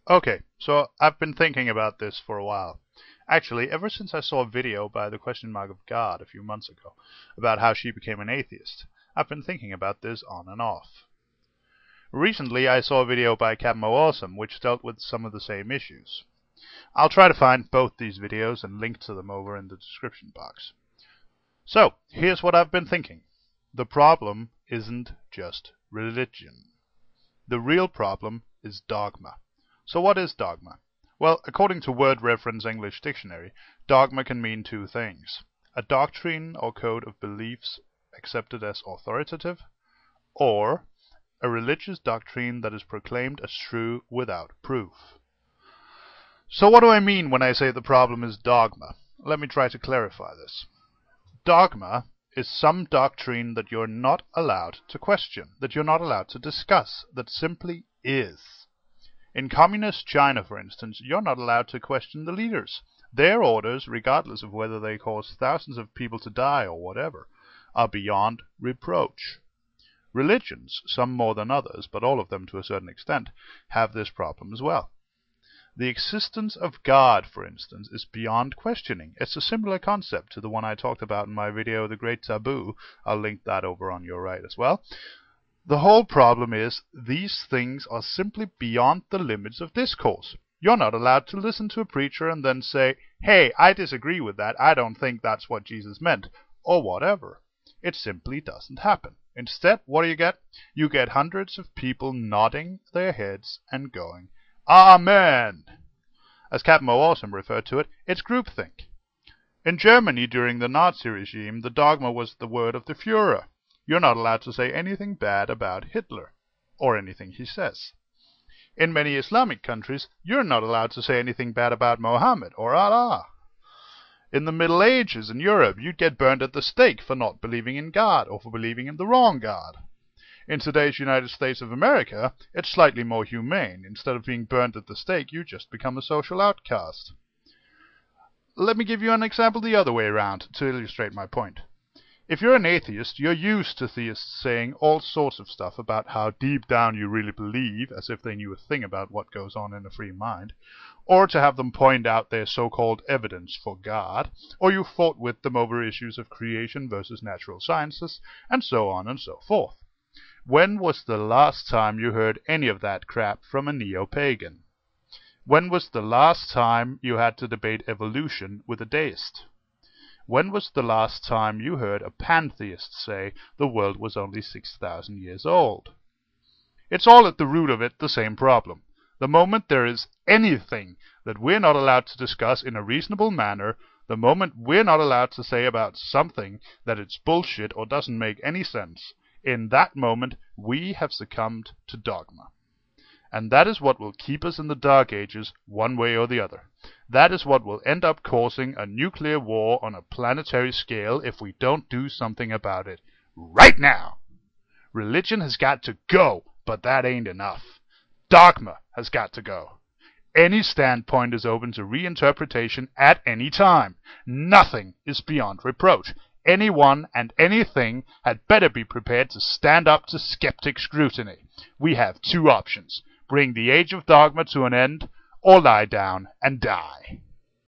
Okay, so I've been thinking about this for a while. Actually, ever since I saw a video by the question mark of God a few months ago about how she became an atheist, I've been thinking about this on and off. Recently, I saw a video by Captain Awesome which dealt with some of the same issues. I'll try to find both these videos and link to them over in the description box. So, here's what I've been thinking. The problem isn't just religion. The real problem is dogma. So what is dogma? Well, according to Word Reference English Dictionary, dogma can mean two things: a doctrine or code of beliefs accepted as authoritative, or a religious doctrine that is proclaimed as true without proof. So what do I mean when I say the problem is dogma? Let me try to clarify this. Dogma is some doctrine that you're not allowed to question, that you're not allowed to discuss, that simply is. In communist China, for instance, you're not allowed to question the leaders. Their orders, regardless of whether they cause thousands of people to die or whatever, are beyond reproach. Religions, some more than others, but all of them to a certain extent, have this problem as well. The existence of God, for instance, is beyond questioning. It's a similar concept to the one I talked about in my video, The Great Taboo. I'll link that over on your right as well. The whole problem is these things are simply beyond the limits of discourse. You're not allowed to listen to a preacher and then say, "Hey, I disagree with that. I don't think that's what Jesus meant," or whatever. It simply doesn't happen. Instead, what do you get? You get hundreds of people nodding their heads and going, "Amen." As Captain Awesome referred to it, it's groupthink. In Germany during the Nazi regime, the dogma was the word of the Führer. You're not allowed to say anything bad about Hitler, or anything he says. In many Islamic countries, you're not allowed to say anything bad about Mohammed or Allah. In the Middle Ages in Europe, you'd get burned at the stake for not believing in God, or for believing in the wrong God. In today's United States of America, it's slightly more humane. Instead of being burned at the stake, you just become a social outcast. Let me give you an example the other way around to illustrate my point. If you're an atheist, you're used to theists saying all sorts of stuff about how deep down you really believe, as if they knew a thing about what goes on in a free mind, or to have them point out their so-called evidence for God, or you fought with them over issues of creation versus natural sciences, and so on and so forth. When was the last time you heard any of that crap from a neo-pagan? When was the last time you had to debate evolution with a deist? When was the last time you heard a pantheist say the world was only 6,000 years old? It's all at the root of it the same problem. The moment there is anything that we're not allowed to discuss in a reasonable manner, the moment we're not allowed to say about something that it's bullshit or doesn't make any sense, in that moment we have succumbed to dogma. And that is what will keep us in the Dark Ages one way or the other. That is what will end up causing a nuclear war on a planetary scale if we don't do something about it right now. Religion has got to go, but that ain't enough. Dogma has got to go. Any standpoint is open to reinterpretation at any time. Nothing is beyond reproach. Anyone and anything had better be prepared to stand up to skeptic scrutiny. We have two options: bring the age of dogma to an end, or lie down and die.